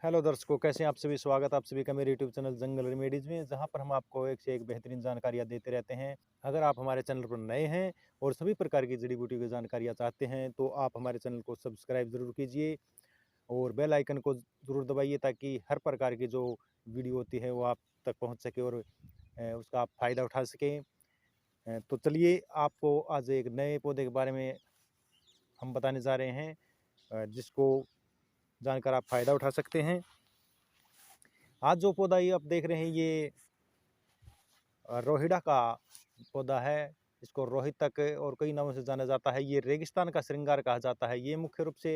Hello दर्शकों, कैसे हैं आप सभी। स्वागत आप सभी का मेरे यूट्यूब चैनल जंगल रेमेडीज में, जहां पर हम आपको एक से एक बेहतरीन जानकारियां देते रहते हैं। अगर आप हमारे चैनल पर नए हैं और सभी प्रकार की जड़ी बूटी की जानकारियां चाहते हैं तो आप हमारे चैनल को सब्सक्राइब जरूर कीजिए और बेल आइकन को जरूर दबाइए, ताकि हर प्रकार की जो वीडियो होती है वो आप तक पहुँच सके और उसका आप फ़ायदा उठा सकें। तो चलिए, आपको आज एक नए पौधे के बारे में हम बताने जा रहे हैं, जिसको जानकर आप फ़ायदा उठा सकते हैं। आज जो पौधा ये आप देख रहे हैं, ये रोहिड़ा का पौधा है। इसको रोहितक और कई नामों से जाना जाता है। ये रेगिस्तान का श्रृंगार कहा जाता है। ये मुख्य रूप से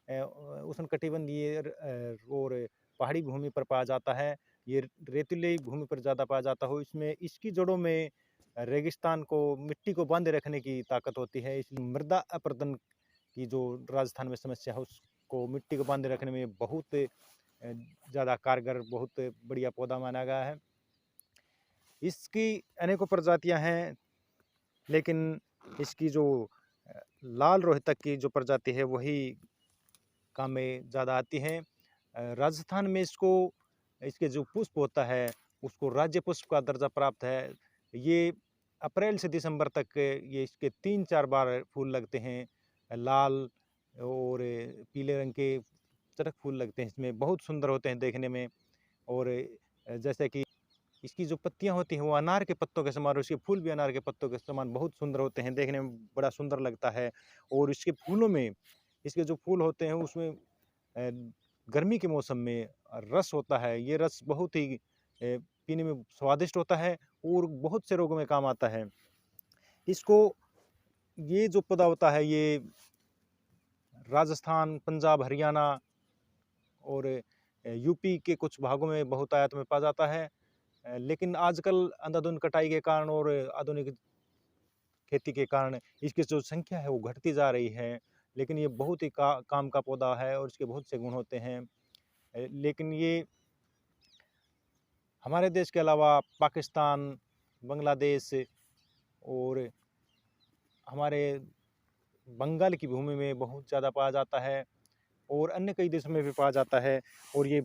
उष्णकटिबंधीय और पहाड़ी भूमि पर पाया जाता है। ये रेतीली भूमि पर ज़्यादा पाया जाता है। इसमें इसकी जड़ों में रेगिस्तान को, मिट्टी को बांधे रखने की ताकत होती है। इसलिए मृदा अपरदन की जो राजस्थान में समस्या है, उसको मिट्टी को बांधे रखने में बहुत ज़्यादा कारगर, बहुत बढ़िया पौधा माना गया है। इसकी अनेकों प्रजातियां हैं, लेकिन इसकी जो लाल रोहितक की जो प्रजाति है वही काम में ज़्यादा आती है। राजस्थान में इसके जो पुष्प होता है उसको राज्य पुष्प का दर्जा प्राप्त है। ये अप्रैल से दिसंबर तक ये इसके 3-4 बार फूल लगते हैं। लाल और पीले रंग के चरक फूल लगते हैं। इसमें बहुत सुंदर होते हैं देखने में। और जैसे कि इसकी जो पत्तियां होती हैं वो अनार के पत्तों के समान, और इसके फूल भी अनार के पत्तों के समान बहुत सुंदर होते हैं, देखने में बड़ा सुंदर लगता है। और इसके फूलों में, इसके जो फूल होते हैं उसमें गर्मी के मौसम में रस होता है। ये रस बहुत ही पीने में स्वादिष्ट होता है और बहुत से रोगों में काम आता है। इसको, ये जो पौधा होता है ये राजस्थान, पंजाब, हरियाणा और यूपी के कुछ भागों में बहुतायत में पाया जाता है। लेकिन आजकल अंधाधुंध कटाई के कारण और आधुनिक खेती के कारण इसकी जो संख्या है वो घटती जा रही है। लेकिन ये बहुत ही काम का पौधा है और इसके बहुत से गुण होते हैं। लेकिन ये हमारे देश के अलावा पाकिस्तान, बांग्लादेश और हमारे बंगाल की भूमि में बहुत ज़्यादा पाया जाता है और अन्य कई देशों में भी पाया जाता है। और ये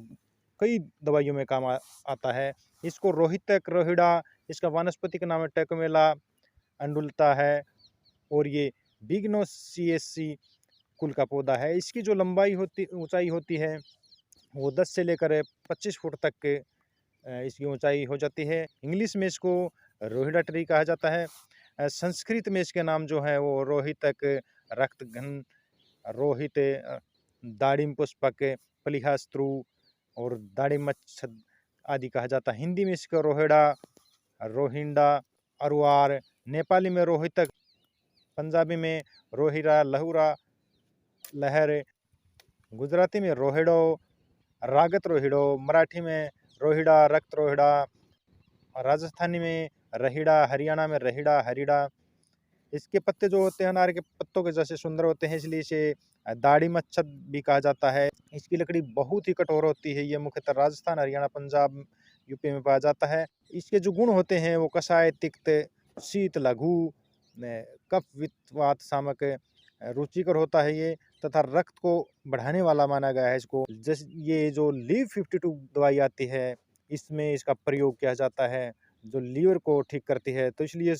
कई दवाइयों में काम आता है। इसको रोहितक, रोहिड़ा, इसका वानस्पतिक नाम है टेकोमेला अंडुलता है। और ये बिग्नोसिएसी कुल का पौधा है। इसकी जो ऊंचाई होती है वो 10 से लेकर 25 फुट तक के इसकी ऊंचाई हो जाती है। इंग्लिश में इसको रोहिड़ा ट्री कहा जाता है। संस्कृत में इसके नाम जो है वो रोहितक, रक्तघन, रोहित, दाड़िम पुष्पक, पलिहास्त्रु और दाड़िमच्छद आदि कहा जाता है। हिंदी में इसको रोहिड़ा, रोहिंडा, अरुआर, नेपाली में रोहितक, पंजाबी में रोहिरा, लहुरा, लहर, गुजराती में रोहिड़ो, रागत रोहिड़ो, मराठी में रोहिड़ा, रक्त रोहिड़ा, राजस्थानी में रहीड़ा, हरियाणा में रहीड़ा, हरीड़ा। इसके पत्ते जो होते हैं अनार के पत्तों के जैसे सुंदर होते हैं, इसलिए इसे दाढ़ी मच्छद भी कहा जाता है। इसकी लकड़ी बहुत ही कठोर होती है। ये मुख्यतः राजस्थान, हरियाणा, पंजाब, यूपी में पाया जाता है। इसके जो गुण होते हैं वो कषाय, तिक्त, शीत, लघु, कफ, वित्तवात सामक, रुचिकर होता है ये, तथा रक्त को बढ़ाने वाला माना गया है इसको। जैसे ये जो लीव 52 दवाई आती है, इसमें इसका प्रयोग किया जाता है, जो लीवर को ठीक करती है। तो इसलिए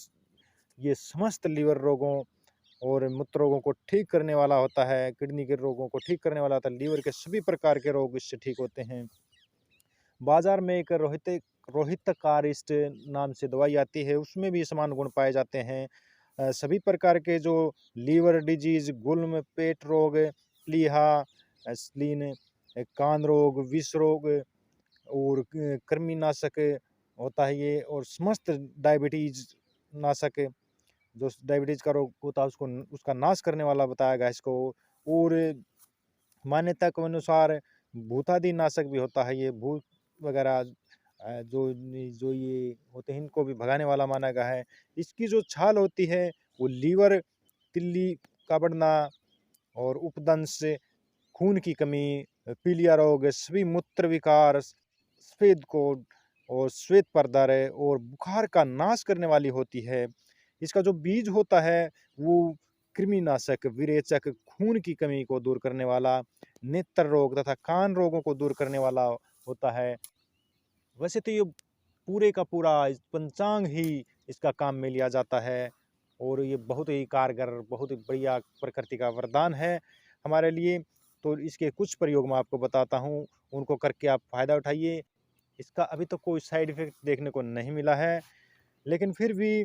ये समस्त लीवर रोगों और मूत्र रोगों को ठीक करने वाला होता है। किडनी के रोगों को ठीक करने वाला होता है। लीवर के सभी प्रकार के रोग इससे ठीक होते हैं। बाजार में एक रोहितकारिस्ट नाम से दवाई आती है, उसमें भी समान गुण पाए जाते हैं। सभी प्रकार के जो लीवर डिजीज, गुल्म, पेट रोग, प्लीहा, स्प्लीन, कान रोग, विष रोग और कृमिनाशक होता है ये। और समस्त डायबिटीज नाशक, जो डायबिटीज का रोग होता है उसको, उसका नाश करने वाला बताया गया इसको। और मान्यता के अनुसार भूतादि नाशक भी होता है ये। भूत वगैरह जो जो ये होते हैं इनको भी भगाने वाला माना गया है। इसकी जो छाल होती है वो लीवर, तिल्ली का बढ़ना और उपदंश, खून की कमी, पीलिया रोग, सभी मूत्र विकार, सफेद कोढ़ और श्वेत परदर और बुखार का नाश करने वाली होती है। इसका जो बीज होता है वो कृमिनाशक, विरेचक, खून की कमी को दूर करने वाला, नेत्र रोग तथा कान रोगों को दूर करने वाला होता है। वैसे तो ये पूरे का पूरा पंचांग ही इसका काम में लिया जाता है और ये बहुत ही कारगर, बहुत ही बढ़िया प्रकृति का वरदान है हमारे लिए। तो इसके कुछ प्रयोग मैं आपको बताता हूँ, उनको करके आप फ़ायदा उठाइए। इसका अभी तो कोई साइड इफ़ेक्ट देखने को नहीं मिला है, लेकिन फिर भी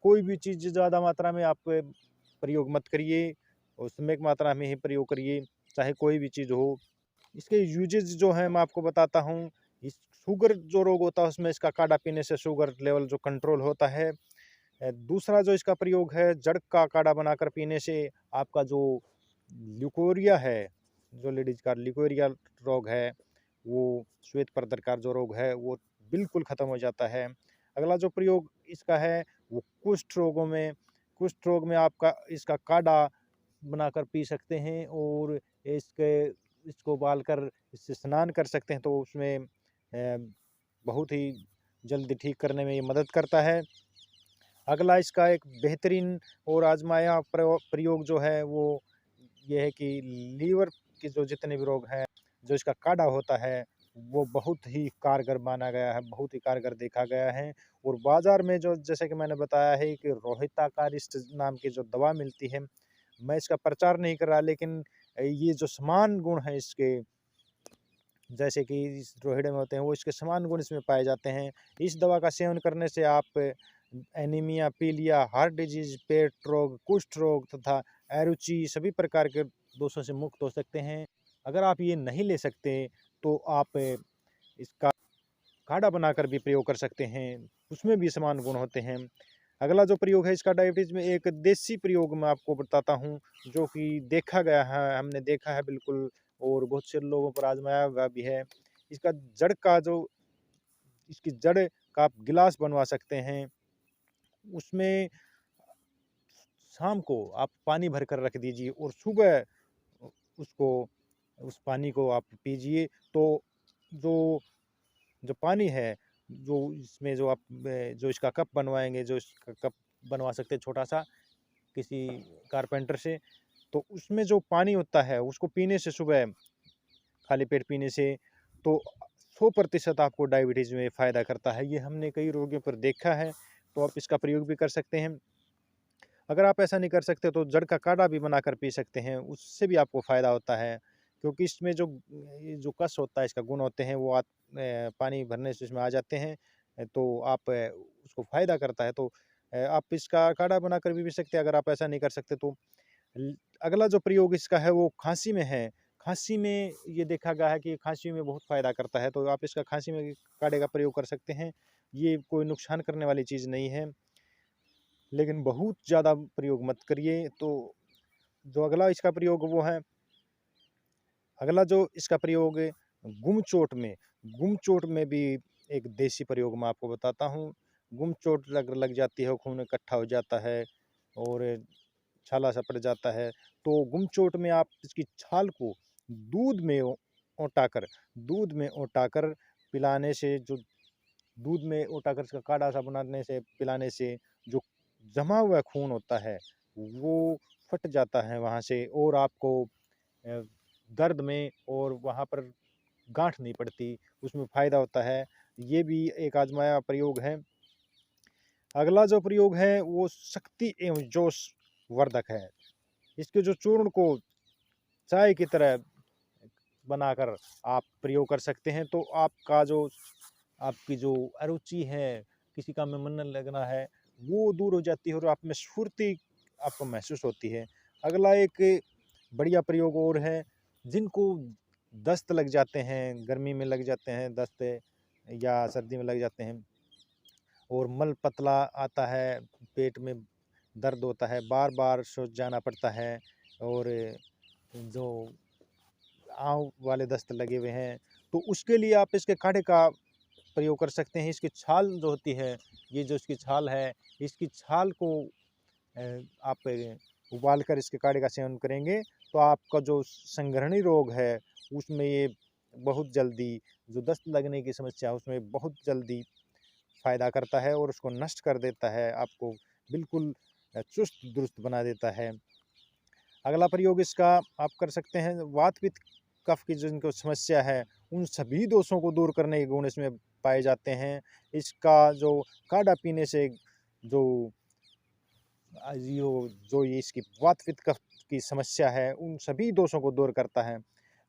कोई भी चीज़ ज़्यादा मात्रा में आप प्रयोग मत करिए और सीमित मात्रा में ही प्रयोग करिए, चाहे कोई भी चीज़ हो। इसके यूजेज़ जो हैं मैं आपको बताता हूँ। इस शुगर जो रोग होता है उसमें इसका काढ़ा पीने से शुगर लेवल जो कंट्रोल होता है। दूसरा जो इसका प्रयोग है, जड़ का काढ़ा बनाकर पीने से आपका जो ल्यूकोरिया है, जो लेडीज़ का ल्यूकोरिया रोग है, वो श्वेत पदार्थ का जो रोग है वो बिल्कुल ख़त्म हो जाता है। अगला जो प्रयोग इसका है वो कुष्ठ रोग में आपका इसका काढ़ा बनाकर पी सकते हैं और इसके इसको उबालकर इससे स्नान कर सकते हैं, तो उसमें बहुत ही जल्दी ठीक करने में ये मदद करता है। अगला इसका एक बेहतरीन और आजमाया प्रयोग जो है वो ये है कि लीवर के जो जितने भी रोग हैं, जो इसका काढ़ा होता है वो बहुत ही कारगर माना गया है, बहुत ही कारगर देखा गया है। और बाज़ार में जो जैसे कि मैंने बताया है कि रोहिता कारिस्ट नाम की जो दवा मिलती है, मैं इसका प्रचार नहीं कर रहा, लेकिन ये जो समान गुण हैं इसके, जैसे कि इस रोहिड़े में होते हैं वो इसके समान गुण इसमें पाए जाते हैं। इस दवा का सेवन करने से आप एनीमिया, पीलिया, हार्ट डिजीज, पेट रोग, कुष्ठ रोग तथा अरुचि सभी प्रकार के दोषों से मुक्त हो सकते हैं। अगर आप ये नहीं ले सकते तो आप इसका काढ़ा बनाकर भी प्रयोग कर सकते हैं, उसमें भी समान गुण होते हैं। अगला जो प्रयोग है इसका डायबिटीज़ में एक देसी प्रयोग मैं आपको बताता हूँ, जो कि देखा गया है, हमने देखा है बिल्कुल और बहुत से लोगों पर आज़माया हुआ भी है। इसका जड़ का जो इसकी जड़ का आप गिलास बनवा सकते हैं। उसमें शाम को आप पानी भरकर रख दीजिए और सुबह उसको उस पानी को आप पीजिए। तो जो जो पानी है, जो इसमें जो आप जो इसका कप बनवाएँगे, जो इसका कप बनवा सकते हैं छोटा-सा किसी कारपेंटर से, तो उसमें जो पानी होता है उसको पीने से सुबह खाली पेट पीने से तो 100% आपको डायबिटीज़ में फ़ायदा करता है। ये हमने कई रोगियों पर देखा है, तो आप इसका प्रयोग भी कर सकते हैं। अगर आप ऐसा नहीं कर सकते तो जड़ का काढ़ा भी बनाकर पी सकते हैं, उससे भी आपको फ़ायदा होता है। क्योंकि इसमें जो ये जो कस होता है, इसका गुण होते हैं वो पानी भरने से इसमें आ जाते हैं, तो आप उसको फ़ायदा करता है। तो आप इसका काढ़ा बनाकर भी पी सकते हैं, अगर आप ऐसा नहीं कर सकते तो। अगला जो प्रयोग इसका है वो खाँसी में है। खाँसी में ये देखा गया है कि खाँसी में बहुत फ़ायदा करता है, तो आप इसका खाँसी में काढ़े का प्रयोग कर सकते हैं। ये कोई नुकसान करने वाली चीज़ नहीं है, लेकिन बहुत ज़्यादा प्रयोग मत करिए। तो जो अगला इसका प्रयोग वो है, अगला जो इसका प्रयोग गुम चोट में भी एक देसी प्रयोग मैं आपको बताता हूँ। गुम चोट लग जाती है, खून इकट्ठा हो जाता है और छाला-सा पड़ जाता है, तो गुम चोट में आप इसकी छाल को दूध में औंटाकर दूध में औंटाकर पिलाने से, जो दूध में औंटाकर इसका काढ़ा-सा बनाने से पिलाने से जो जमा हुआ खून होता है, वो फट जाता है वहाँ से और आपको अ, दर्द में और वहाँ पर गाँठ नहीं पड़ती, उसमें फ़ायदा होता है। ये भी एक आज़माया प्रयोग है। अगला जो प्रयोग है वो शक्ति एवं जोश वर्धक है। इसके जो चूर्ण को चाय की तरह बनाकर आप प्रयोग कर सकते हैं, तो आपका जो आपकी जो अरुचि है, किसी काम में मन न लगना है, वो दूर हो जाती है और आप में स्फूर्ति आपको महसूस होती है। अगला एक बढ़िया प्रयोग और है, जिनको दस्त लग जाते हैं, गर्मी में लग जाते हैं दस्त या सर्दी में लग जाते हैं और मल पतला आता है, पेट में दर्द होता है, बार-बार शौच जाना पड़ता है और जो आँव वाले दस्त लगे हुए हैं, तो उसके लिए आप इसके काढ़े का प्रयोग कर सकते हैं। इसकी छाल जो होती है, ये जो इसकी छाल है, इसकी छाल को आप उबाल कर इसके काढ़े का सेवन करेंगे, तो आपका जो संघरणीय रोग है, उसमें ये बहुत जल्दी, जो दस्त लगने की समस्या है, उसमें बहुत जल्दी फ़ायदा करता है और उसको नष्ट कर देता है, आपको बिल्कुल चुस्त-दुरुस्त बना देता है। अगला प्रयोग इसका आप कर सकते हैं, वात-पित्त कफ की जिनको समस्या है, उन सभी दोषों को दूर करने के गुण इसमें पाए जाते हैं। इसका जो काढ़ा पीने से जो ये इसकी वात पित्त कफ की समस्या है, उन सभी दोषों को दूर करता है।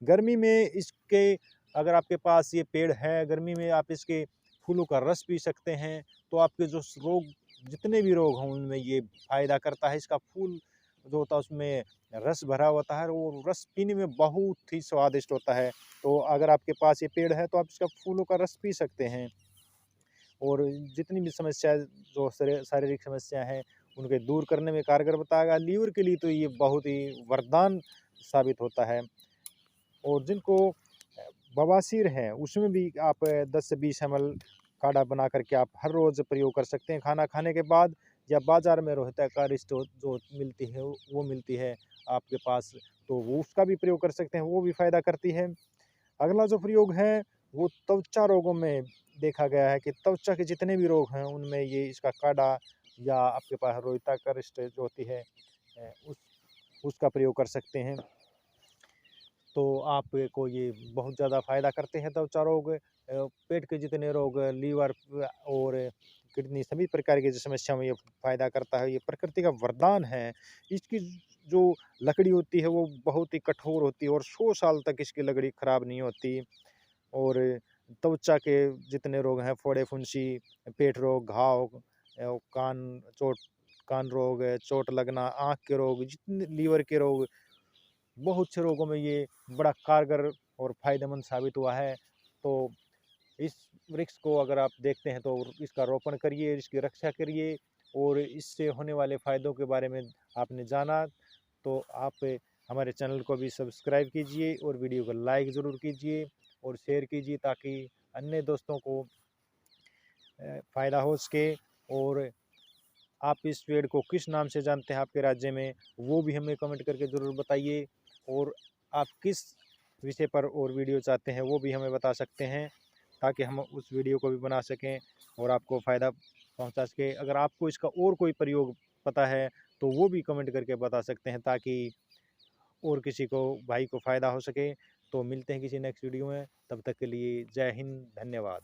गर्मी में इसके अगर आपके पास ये पेड़ है, गर्मी में आप इसके फूलों का रस पी सकते हैं, तो आपके जो रोग जितने भी रोग हों उनमें ये फ़ायदा करता है। इसका फूल जो होता है उसमें रस भरा होता है और वो रस पीने में बहुत ही स्वादिष्ट होता है। तो अगर आपके पास ये पेड़ है तो आप इसका फूलों का रस पी सकते हैं। और जितनी भी समस्या जो शारीरिक समस्या है उनके दूर करने में कारगर बताएगा। लीवर के लिए तो ये बहुत ही वरदान साबित होता है। और जिनको बवासीर है उसमें भी आप 10 से 20 ml काढ़ा बना करके आप हर रोज़ प्रयोग कर सकते हैं खाना खाने के बाद, या बाज़ार में रोहिताकार स्टोर जो मिलती है वो मिलती है आपके पास, तो वो उसका भी प्रयोग कर सकते हैं, वो भी फ़ायदा करती है। अगला जो प्रयोग है वो त्वचा रोगों में देखा गया है कि त्वचा के जितने भी रोग हैं उनमें ये इसका काढ़ा, या आपके पास रोहिताकार जो होती है उसका प्रयोग कर सकते हैं। तो आपको ये बहुत ज़्यादा फ़ायदा करते हैं। त्वचा रोग, पेट के जितने रोग, लीवर और किडनी सभी प्रकार की जो समस्या में ये फ़ायदा करता है। ये प्रकृति का वरदान है। इसकी जो लकड़ी होती है वो बहुत ही कठोर होती है और 100 साल तक इसकी लकड़ी ख़राब नहीं होती। और त्वचा के जितने रोग हैं, फोड़े-फुंसी, पेट रोग, घाव, कान रोग, चोट लगना, आँख के रोग, जितने लीवर के रोग, बहुत से रोगों में ये बड़ा कारगर और फ़ायदेमंद साबित हुआ है। तो इस वृक्ष को अगर आप देखते हैं तो इसका रोपण करिए, इसकी रक्षा करिए, और इससे होने वाले फ़ायदों के बारे में आपने जाना तो आप हमारे चैनल को भी सब्सक्राइब कीजिए और वीडियो को लाइक ज़रूर कीजिए और शेयर कीजिए, ताकि अन्य दोस्तों को फ़ायदा हो सके। और आप इस पेड़ को किस नाम से जानते हैं आपके राज्य में, वो भी हमें कमेंट करके ज़रूर बताइए। और आप किस विषय पर और वीडियो चाहते हैं वो भी हमें बता सकते हैं, ताकि हम उस वीडियो को भी बना सकें और आपको फ़ायदा पहुंचा सकें। अगर आपको इसका और कोई प्रयोग पता है तो वो भी कमेंट करके बता सकते हैं, ताकि और किसी को भाई को फ़ायदा हो सके। तो मिलते हैं किसी नेक्स्ट वीडियो में, तब तक के लिए जय हिंद, धन्यवाद।